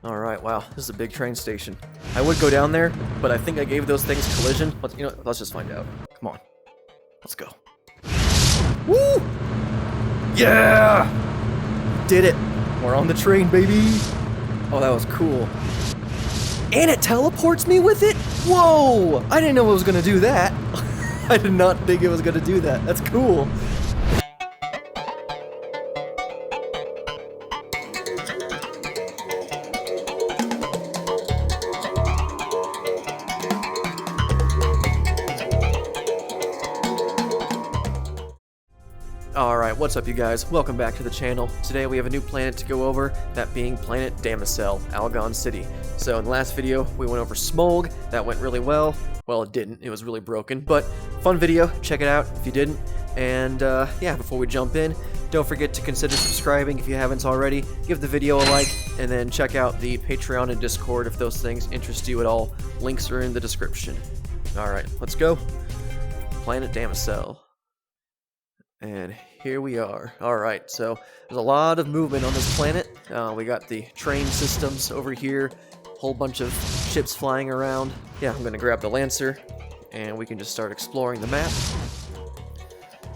Alright, wow, this is a big train station. I would go down there, but I think I gave those things collision. Let's just find out. Come on. Let's go. Woo! Yeah! Did it! We're on the train, baby! Oh, that was cool. And it teleports me with it? Whoa! I didn't know it was gonna do that. I did not think it was gonna do that. That's cool. Alright, what's up you guys? Welcome back to the channel. Today we have a new planet to go over, that being planet Damosel, Allgon City. So in the last video, we went over Smog. That went really well. Well, it didn't. It was really broken. But fun video. Check it out if you didn't. And yeah, before we jump in, don't forget to consider subscribing if you haven't already. Give the video a like, and then check out the Patreon and Discord if those things interest you at all. Links are in the description. Alright, let's go. Planet Damosel. And here we are. Alright, so there's a lot of movement on this planet. We got the train systems over here, whole bunch of ships flying around. Yeah, I'm gonna grab the Lancer, and we can just start exploring the map.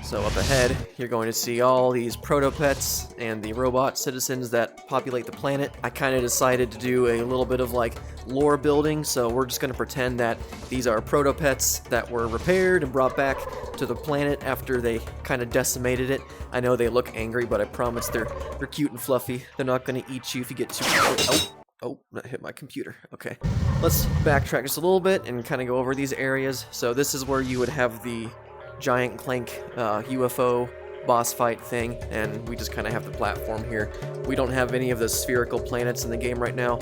So up ahead, you're going to see all these proto-pets and the robot citizens that populate the planet. I kind of decided to do a little bit of like lore building, so we're just going to pretend that these are proto-pets that were repaired and brought back to the planet after they kind of decimated it. I know they look angry, but I promise they're cute and fluffy. They're not going to eat you if you get too close. Oh, that hit my computer. Okay. Let's backtrack just a little bit and kind of go over these areas. So this is where you would have the giant Clank UFO boss fight thing, and we just kind of have the platform here. We don't have any of the spherical planets in the game right now.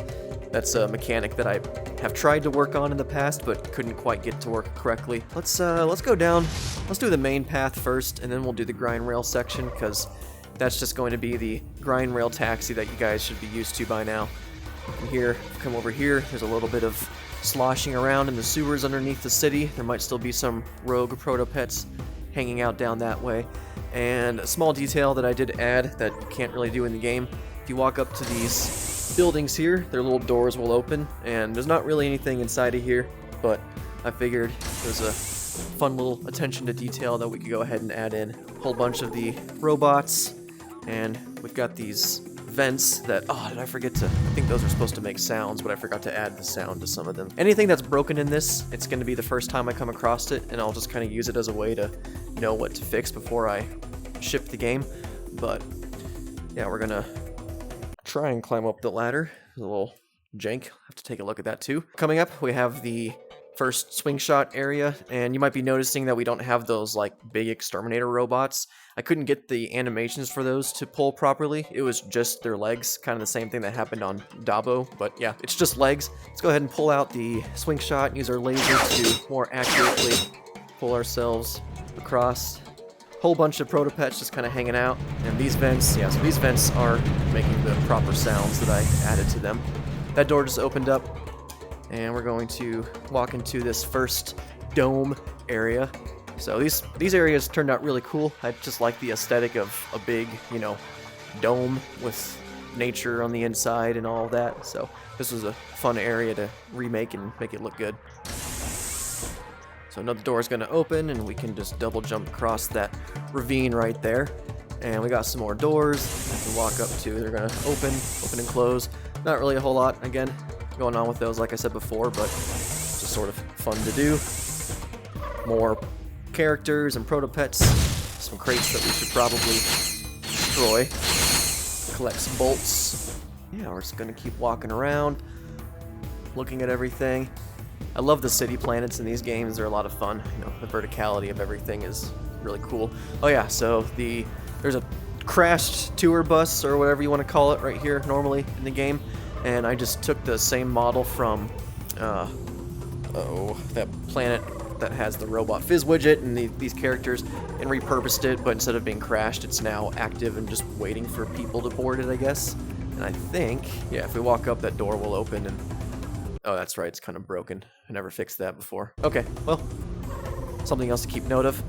That's a mechanic that I have tried to work on in the past, but couldn't quite get to work correctly. Let's go down. Let's do the main path first, and then we'll do the grind rail section, because that's just going to be the grind rail taxi that you guys should be used to by now. From here, come over here, there's a little bit of sloshing around in the sewers underneath the city. There might still be some rogue proto-pets hanging out down that way. And a small detail that I did add that you can't really do in the game, if you walk up to these buildings here, their little doors will open, and there's not really anything inside of here, but I figured there's a fun little attention to detail that we could go ahead and add in. A whole bunch of the robots, and we've got these vents that, oh, did I forget to, I think those are supposed to make sounds, but I forgot to add the sound to some of them. Anything that's broken in this, it's going to be the first time I come across it, and I'll just kind of use it as a way to know what to fix before I ship the game. But yeah, we're gonna try and climb up the ladder. There's a little jank, have to take a look at that too. Coming up, we have the first swing shot area, and you might be noticing that we don't have those like big exterminator robots. I couldn't get the animations for those to pull properly. It was just their legs, kind of the same thing that happened on Dabo, but yeah, it's just legs. Let's go ahead and pull out the swing shot and use our laser to more accurately pull ourselves across. Whole bunch of proto-pets just kind of hanging out, and these vents, yeah, so these vents are making the proper sounds that I added to them. That door just opened up, and we're going to walk into this first dome area. So these areas turned out really cool. I just like the aesthetic of a big, you know, dome with nature on the inside and all of that. So this was a fun area to remake and make it look good. So another door is going to open, and we can just double jump across that ravine right there. And we got some more doors we can walk up to. They're going to open and close. Not really a whole lot, again, going on with those, like I said before, but just sort of fun to do. More characters and proto-pets, some crates that we should probably destroy. Collect some bolts. Yeah, we're just gonna keep walking around, looking at everything. I love the city planets in these games. They're a lot of fun. You know, the verticality of everything is really cool. Oh yeah, so there's a crashed tour bus or whatever you want to call it right here normally in the game, and I just took the same model from that planet that has the robot Fizz widget and these characters, and repurposed it, but instead of being crashed, it's now active and just waiting for people to board it, I guess. And I think, yeah, if we walk up, that door will open, and oh, that's right, it's kind of broken. I never fixed that before. Okay, well, something else to keep note of.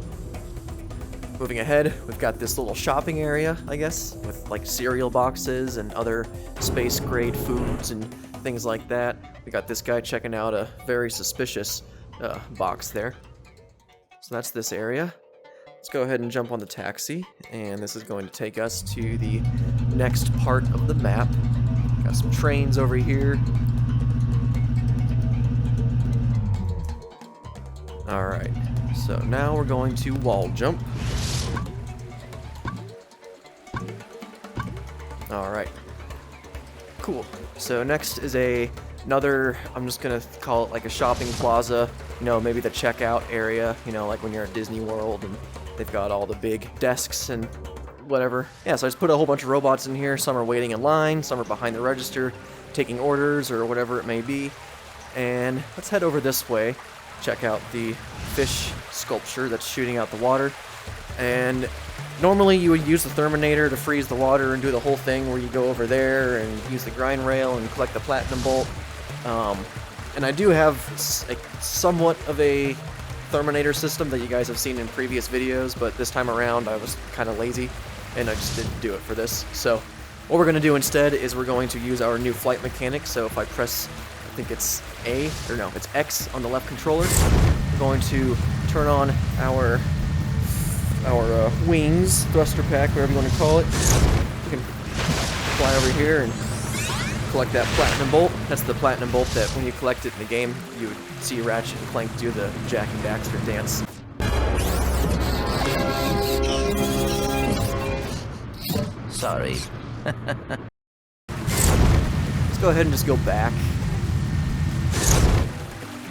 moving ahead, we've got this little shopping area, I guess, with like cereal boxes and other space grade foods and things like that. We got this guy checking out a very suspicious box there. So that's this area. Let's go ahead and jump on the taxi, and this is going to take us to the next part of the map. Got some trains over here. Alright, so now we're going to wall jump. Alright. Cool. So next is another, I'm just gonna call it like a shopping plaza. You know, maybe the checkout area, you know, like when you're at Disney World and they've got all the big desks and whatever. Yeah, so I just put a whole bunch of robots in here. Some are waiting in line, some are behind the register, taking orders or whatever it may be. And let's head over this way. Check out the fish sculpture that's shooting out the water. And normally you would use the Therminator to freeze the water and do the whole thing where you go over there and use the grind rail and collect the platinum bolt. And I do have somewhat of a Terminator system that you guys have seen in previous videos, but this time around I was kind of lazy and I just didn't do it for this. So what we're going to do instead is we're going to use our new flight mechanic. So if I press, I think it's it's X on the left controller, we're going to turn on our wings, thruster pack, whatever you want to call it. You can fly over here and collect that platinum bolt. That's the platinum bolt that when you collect it in the game, you would see Ratchet and Clank do the Jack and Daxter dance. Sorry. Let's go ahead and just go back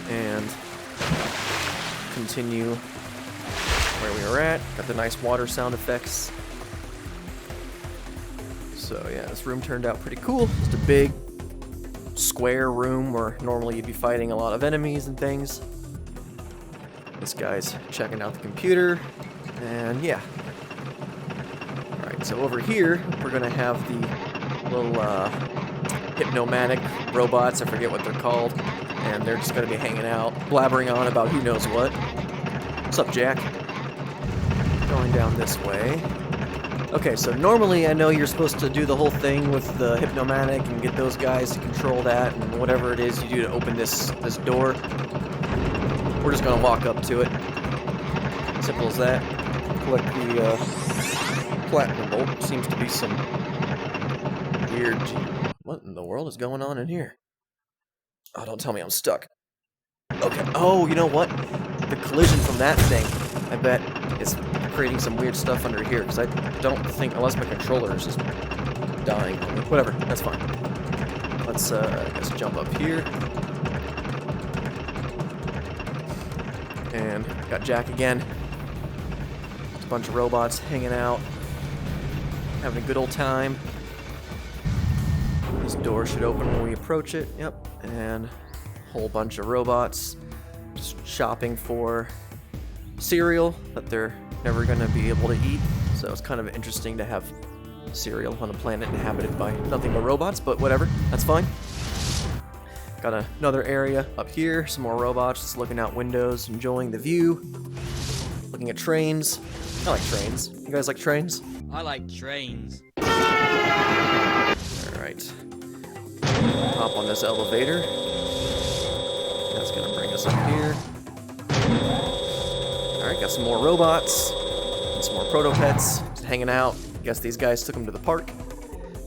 and continue where we were at. Got the nice water sound effects. So yeah, this room turned out pretty cool. Just a big square room where normally you'd be fighting a lot of enemies and things. This guy's checking out the computer, and yeah. Alright, so over here, we're gonna have the little Hypnomatic robots, I forget what they're called, and they're just gonna be hanging out, blabbering on about who knows what. What's up, Jack? Going down this way. Okay, so normally I know you're supposed to do the whole thing with the Hypnomatic and get those guys to control that and whatever it is you do to open this door. We're just gonna walk up to it. Simple as that. Collect the platinum bolt. Seems to be some weird... What in the world is going on in here? Oh, don't tell me I'm stuck. Okay. Oh, you know what? The collision from that thing, I bet, is creating some weird stuff under here, because I don't think, unless my controller is just dying. Whatever, that's fine. Let's, I guess, jump up here. And got Jack again. Just a bunch of robots hanging out, having a good old time. This door should open when we approach it. Yep, and a whole bunch of robots just shopping for cereal that they're never going to be able to eat, so it's kind of interesting to have cereal on a planet inhabited by nothing but robots, but whatever, that's fine. Got another area up here, some more robots just looking out windows, enjoying the view, looking at trains. I like trains. You guys like trains? I like trains. Alright. Hop on this elevator. That's going to bring us up here. Alright, got some more robots, and some more proto-pets, just hanging out. I guess these guys took them to the park.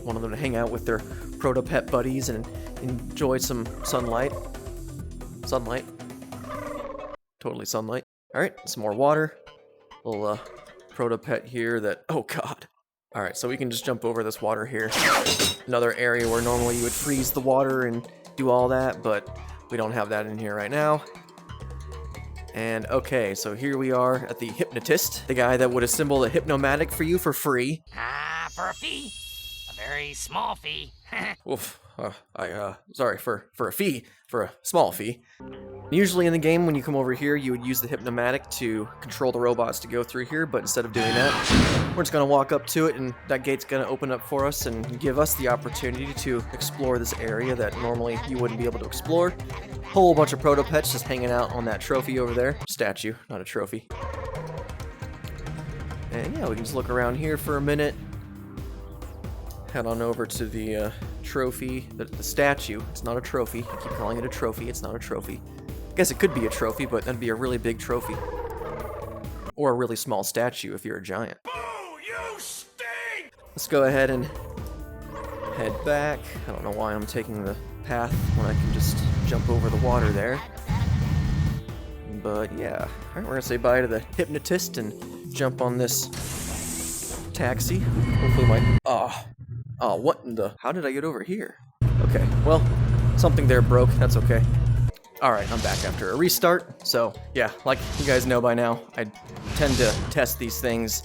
Wanted them to hang out with their proto-pet buddies and enjoy some sunlight. Sunlight. Totally sunlight. Alright, some more water. Little proto-pet here that, oh god. Alright, so we can just jump over this water here. Another area where normally you would freeze the water and do all that, but we don't have that in here right now. And okay, so here we are at the hypnotist, the guy that would assemble a Hypnomatic for you for free. For a fee. A very small fee. Oof. Sorry, for a fee, for a small fee. Usually in the game, when you come over here, you would use the Hypnomatic to control the robots to go through here, but instead of doing that, we're just gonna walk up to it, and that gate's gonna open up for us and give us the opportunity to explore this area that normally you wouldn't be able to explore. Whole bunch of proto-pets just hanging out on that trophy over there. Statue, not a trophy. And yeah, we can just look around here for a minute. Head on over to the trophy, the statue. It's not a trophy. I keep calling it a trophy. It's not a trophy. I guess it could be a trophy, but that'd be a really big trophy. Or a really small statue if you're a giant. Boo! You stink! Let's go ahead and head back. I don't know why I'm taking the path when I can just jump over the water there. But yeah, alright, we're gonna say bye to the hypnotist and jump on this taxi. Hopefully my... Oh, what in the... How did I get over here? Okay, well, something there broke. That's okay. Alright, I'm back after a restart. So, yeah, like you guys know by now, I tend to test these things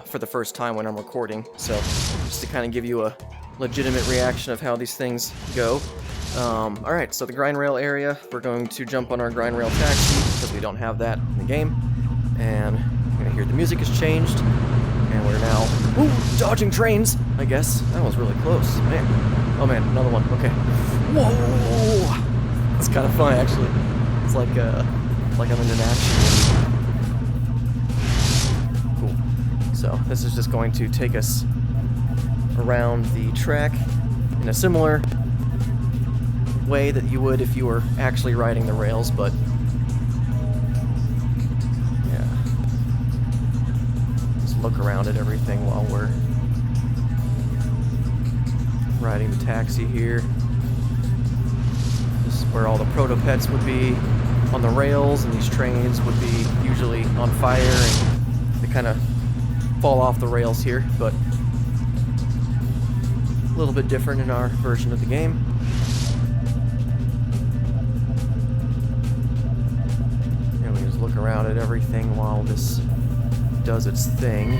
for the first time when I'm recording. So, just to kind of give you a legitimate reaction of how these things go. Alright, so the grind rail area, we're going to jump on our grind rail taxi, because we don't have that in the game. And you're gonna hear the music has changed, and we're now, dodging trains, I guess. That was really close, man. Oh man, another one, okay. Whoa! It's kind of fun, actually. It's like I'm in an action movie. Cool. So, this is just going to take us around the track in a similar way that you would if you were actually riding the rails, but yeah. Just look around at everything while we're riding the taxi here. This is where all the proto-pets would be on the rails, and these trains would be usually on fire, and they kind of fall off the rails here, but a little bit different in our version of the game. And we just look around at everything while this does its thing.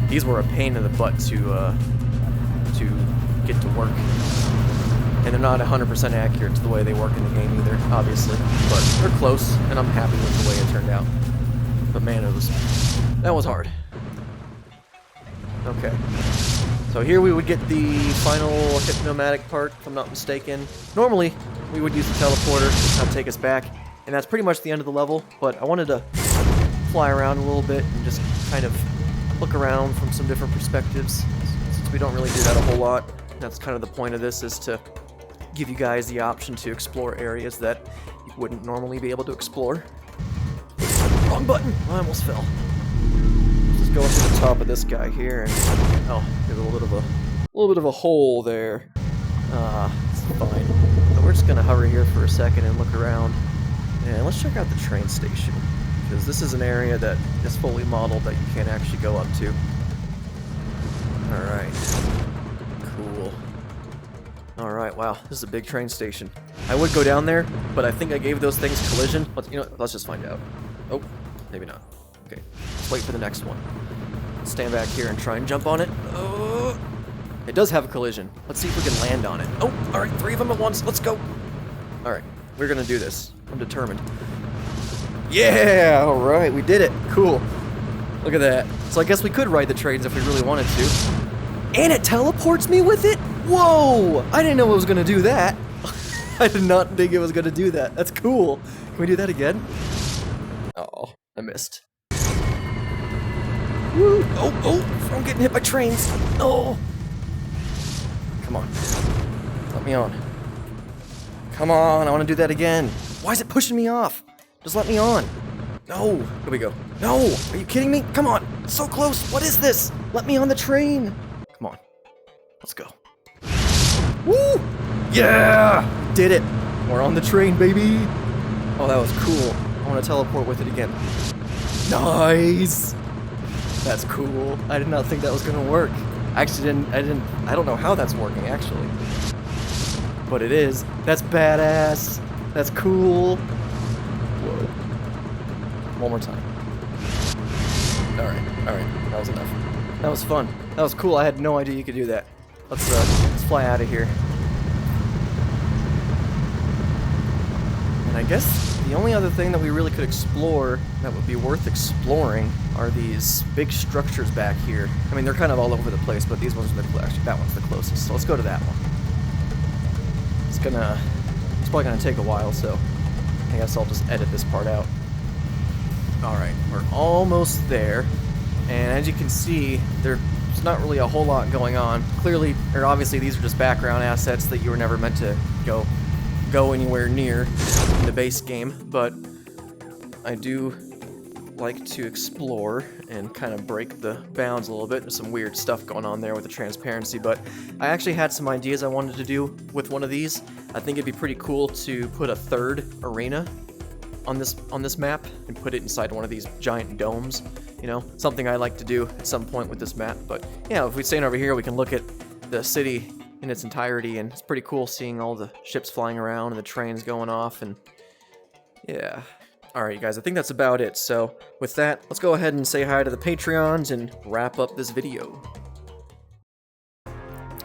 These were a pain in the butt to get to work. And they're not 100% accurate to the way they work in the game either, obviously. But they're close, and I'm happy with the way it turned out. But man, that was hard. Okay. So here we would get the final Hypnomatic part, if I'm not mistaken. Normally, we would use the teleporter to take us back, and that's pretty much the end of the level, but I wanted to fly around a little bit and just kind of look around from some different perspectives, since we don't really do that a whole lot. That's kind of the point of this, is to give you guys the option to explore areas that you wouldn't normally be able to explore. Wrong button! I almost fell. Just go up to the top of this guy here, and there's a little bit of a hole there. It's fine. So we're just gonna hover here for a second and look around, and let's check out the train station, because this is an area that is fully modeled that you can't actually go up to. All right. Cool. Alright, wow, this is a big train station. I would go down there, but I think I gave those things collision. Let's just find out. Oh, maybe not. Okay, let's wait for the next one. Stand back here and try and jump on it. It does have a collision. Let's see if we can land on it. Oh, alright, 3 of them at once. Let's go. Alright, we're gonna do this. I'm determined. Yeah, alright, we did it. Cool. Look at that. So I guess we could ride the trains if we really wanted to. And it teleports me with it? Whoa! I didn't know it was gonna do that. I did not think it was gonna do that. That's cool. Can we do that again? Oh, I missed. Woo! Oh! I'm getting hit by trains. Oh! Come on. Let me on. Come on, I wanna do that again. Why is it pushing me off? Just let me on. No! Here we go. No! Are you kidding me? Come on! It's so close! What is this? Let me on the train! Come on. Let's go. Woo! Yeah! Did it! We're on the train, baby! Oh, that was cool. I want to teleport with it again. Nice! That's cool. I did not think that was gonna work. I don't know how that's working, actually. But it is. That's badass! That's cool! Whoa. One more time. Alright. That was enough. That was fun. That was cool. I had no idea you could do that. Let's fly out of here. And I guess the only other thing that we really could explore that would be worth exploring are these big structures back here. I mean, they're kind of all over the place, but these ones are actually, that one's the closest. So let's go to that one. It's probably gonna take a while, so I guess I'll just edit this part out. Alright, we're almost there. And as you can see, there's not really a whole lot going on. Clearly, or obviously, these are just background assets that you were never meant to go anywhere near in the base game. But I do like to explore and kind of break the bounds a little bit. There's some weird stuff going on there with the transparency, but I actually had some ideas I wanted to do with one of these. I think it'd be pretty cool to put a third arena on this map and put it inside one of these giant domes. You know, something I like to do at some point with this map. But yeah, if we stand over here, we can look at the city in its entirety, and it's pretty cool seeing all the ships flying around and the trains going off, and yeah. Alright, you guys, I think that's about it. So with that, let's go ahead and say hi to the Patreons and wrap up this video.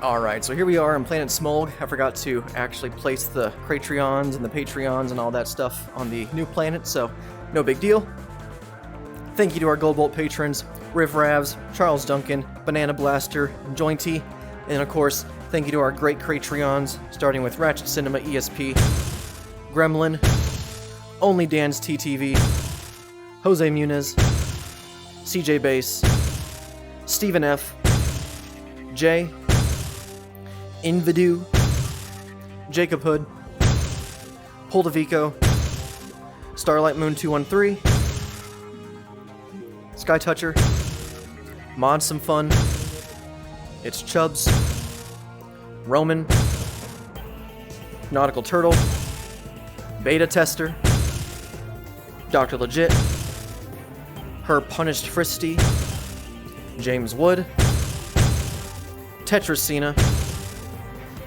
Alright, so here we are on Planet Smolg. I forgot to actually place the Cratreons and the Patreons and all that stuff on the new planet, so no big deal. Thank you to our Gold Bolt patrons, Riv Ravs, Charles Duncan, Banana Blaster, Jointy, and of course, thank you to our great Cratreons, starting with Ratchet Cinema ESP, Gremlin, Only Dan's TTV, Jose Muniz, CJ Base, Stephen F, Jay, Invidu, Jacob Hood, Poldavico, Starlight Moon 213, Sky Toucher, Mod Some Fun, It's Chubbs, Roman, Nautical Turtle, Beta Tester, Dr. Legit, Her Punished Fristy, James Wood, Tetracina,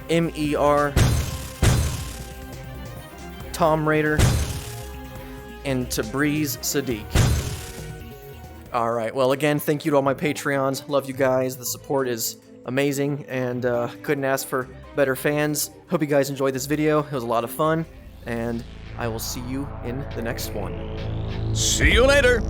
MER, Tom Raider, and Tabriz Sadiq. Alright, well again, thank you to all my Patreons. Love you guys. The support is amazing, and couldn't ask for better fans. Hope you guys enjoyed this video. It was a lot of fun, and I will see you in the next one. See you later.